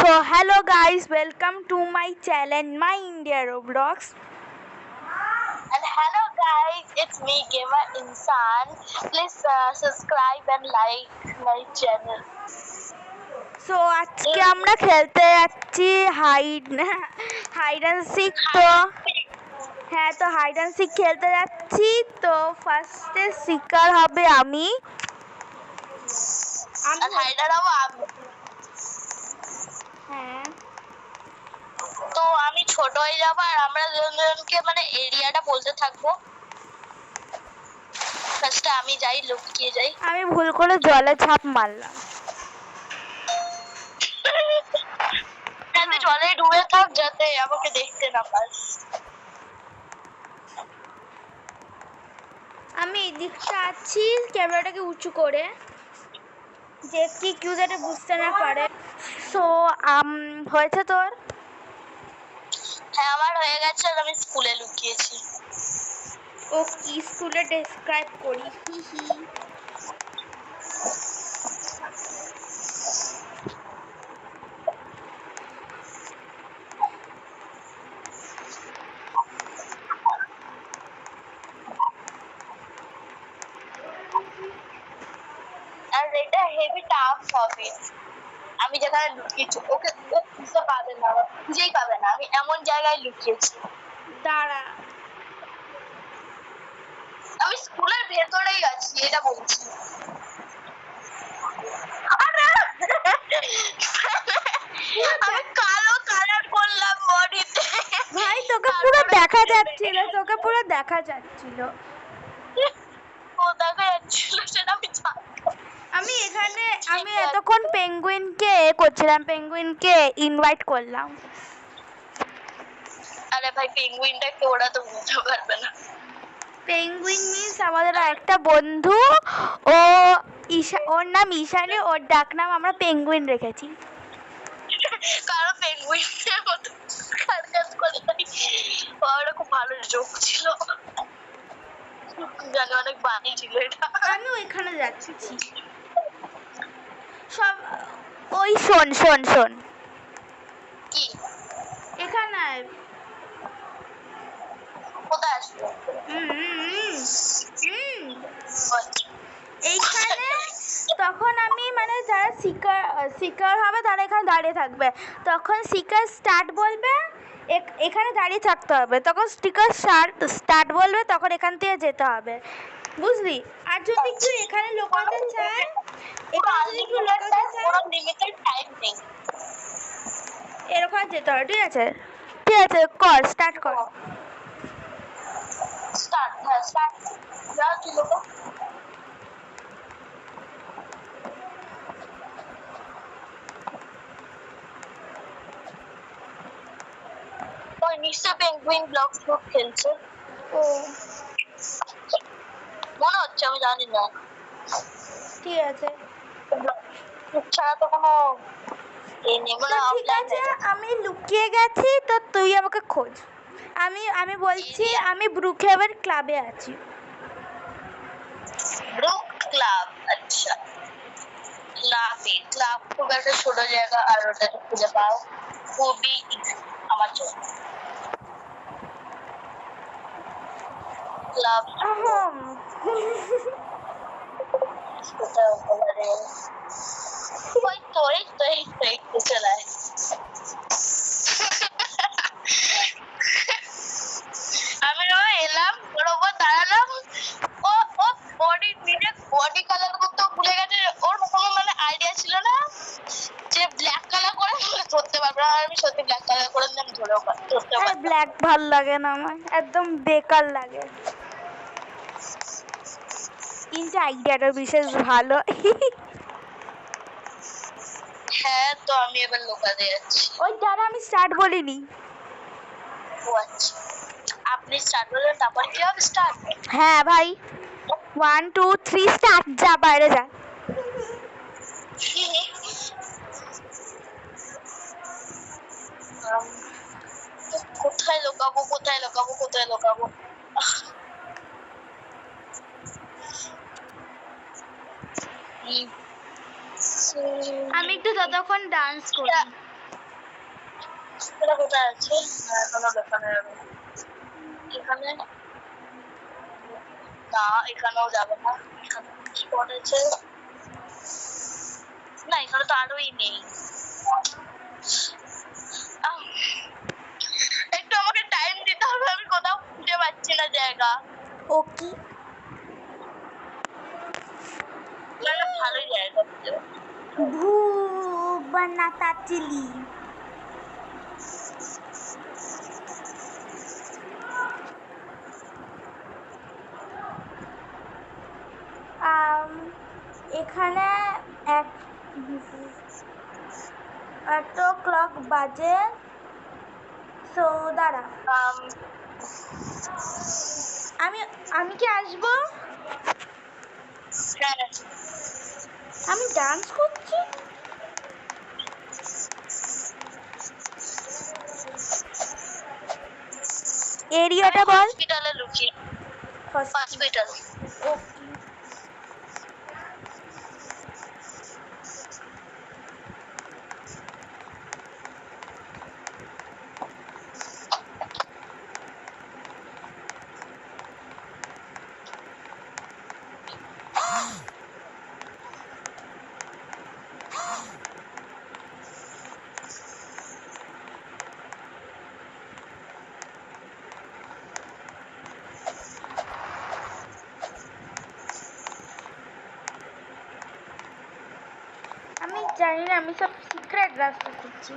So hello guys, welcome to my channel My India Roblox. And hello guys, it's me Gamer Insan. Please subscribe and like my channel. So আজকে আমরা খেলতে যাচ্ছি hide and sick. তো হ্যাঁ, তো hide and sick খেলতে যাচ্ছি। তো ফার্স্টে শিকার হবে আমি। হাইডার হবো আমি। হ্যাঁ, তো আমি ছোট হয়ে যাবো আর আমরা দুজনকে মানে এরিয়াটা বলতে থাকবো। ফার্স্টে আমি যাই, লুকিয়ে যাই। আমি ভুল করে জলে ঝাঁপ মারলাম। তুই জলে ডুবে থাক যাতে আমাকে দেখতে না পাস। আমি এদিকটা আছি ক্যামেরাটাকে উঁচু করে, যে কি কেউ যাতে বুঝতে না পারে। সো হয়েছে তোর? হ্যাঁ, আমার হয়ে গেছে আর আমি স্কুলে লুকিয়েছি। ও কি স্কুলে ডেসক্রাইব করি। আর এটা হেভি টাফ হবে। আমি যেখানে লুকিয়েছি ওকে ও খুঁজে পাবে না, খুঁজেই পাবে না। আমি এমন জায়গায় লুকিয়েছি। দাঁড়া, আমি স্কুলের ভেতরেই আছি, এটা বলছি। আমি কালো কালার করলাম বডিতে। ভাই তোকে পুরো দেখা যাচ্ছিল, তোকে পুরো দেখা যাচ্ছিল। ও দেখা যাচ্ছিল সেটা আমি জানতাম। আমি এখানে আমি এতক্ষণ পেঙ্গুইনকে করছিলাম, পেঙ্গুইনকে ইনভাইট করলাম। আরে ভাই, পেঙ্গুইনটাকে ওরা তো বুঝতে পারবে না। পেঙ্গুইন মিন্স আমাদের একটা বন্ধু, ও ওর নাম ঈশানী, ওর ডাক নাম আমরা পেঙ্গুইন রেখেছি। কারণ পেঙ্গুইনের মতো কাজ করে ওরা খুব ভালো জোক ছিল, জানি অনেক বানি ছিল এটা। আমি ওইখানে যাচ্ছি সব। ওই শোন শোন শোন, কি এখানে কোথায় আসলো? এইখানে তখন আমি মানে যারা শিকার হবে তারা এখানে দাঁড়িয়ে থাকবে। তখন শিকার স্টার্ট বলবে, এখানে দাঁড়িয়ে থাকতে হবে। তখন স্টিকার স্টার্ট বলবে, তখন এখান থেকে যেতে হবে, বুঝলি? আর যদি কেউ এখানে লোকাতে চায়, এরকম যেতে হবে। ঠিক আছে, ঠিক আছে, কর, স্টার্ট কর। নিশ্চয় পেঙ্গুইন ব্লক গ্রুপ খেলছে। ও মনে হচ্ছে, আমি জানি না। ঠিক আছে, ছাড়া তো কোনো ঠিক আছে, আমি লুকিয়ে গেছি, তো তুই আমাকে খোঁজ। আমি বলছি আমি ব্রুকহেভেন ক্লাবে আছি। Brooke club? আচ্ছা, ক্লাব খুব একটা ছোট জায়গা, আর ওটাকে খুঁজে পাও খুবই আমার জন্য। ক্লাব ওই তো এই তো এই তো এই তো চলে আয়। আমি এলাম, ওর ওপর দাঁড়ালাম। ও ও বডি কালার করতে ভুলে গেছে। ওর কোনো মানে আইডিয়া ছিল না যে ব্ল্যাক কালার করে ধরতে পারবে না। আমি সত্যি ব্ল্যাক কালার করে আমি ধরতে পারতাম। ব্ল্যাক ভাল লাগে না আমার, একদম বেকার লাগে, কিন্তু আইডিয়াটা বিশেষ ভালো। হ্যাঁ, তো আমি এবার লোকাতে যাচ্ছি। ওই যারা আমি স্টার্ট বলিনি। ও আচ্ছা, আপনি স্টার্ট বললেন, তারপর কি হবে স্টার্ট? হ্যাঁ ভাই, 1 2 3 স্টার্ট। যা বাইরে যা। কোথায় লুকাবো, কোথায় লুকাবো, কোথায় লুকাবো? আমি একটু ততক্ষণ ডান্স করি। এটা কোথায় আছে? এখনো দোকানে যাবে এখানে না, এখানেও যাবে না। এখানে স্পট আছে না, এখানে তো আলোই নেই। আহ, একটু আমাকে টাইম দিতে হবে, আমি কোথাও খুঁজে পাচ্ছি না জায়গা। ও কি মানে ভালোই জায়গা খুঁজে পাচ্ছি। ভু বানাতা চিলি। এখানে এক 8 o'clock বাজে। সো দাঁড়া, আম, আমি আমি কি আসবো? হ্যাঁ আমি ডান্স করছি। এরিয়াটা বল। হসপিটালে লুকিয়ে। হসপিটাল। ওকে। আমি জানি না, আমি সব সিক্রেট রাস্তা খুঁজছি।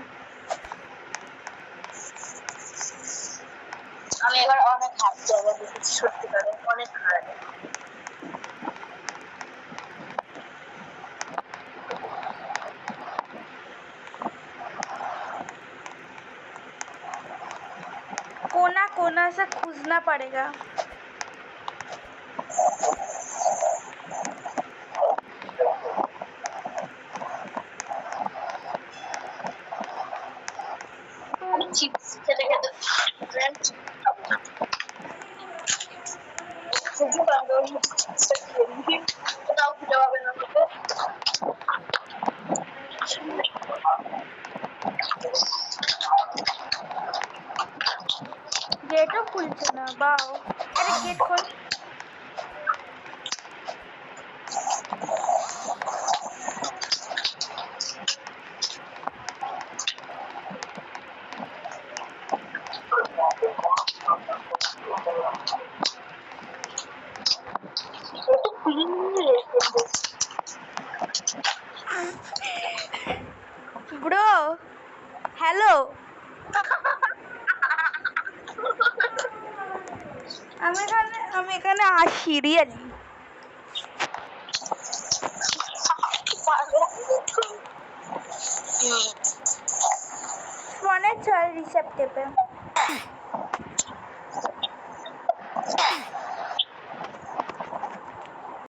আমি এবার অনেক হাত জায়গা দেখেছি, সত্যিকারে অনেক হাত। कोना कोना से खोजना पड़ेगा। আমি চিপস খেতে খেতে খুবই বান্ধব কোথাও খুঁজে পাবে না তোকে। गेटो खुलছে না বাও। আরে গেট খোল। ব্রো হ্যালো, আমি এখানে আসি রিয়েলি। ফোনে চল রিসেপ্টে पे।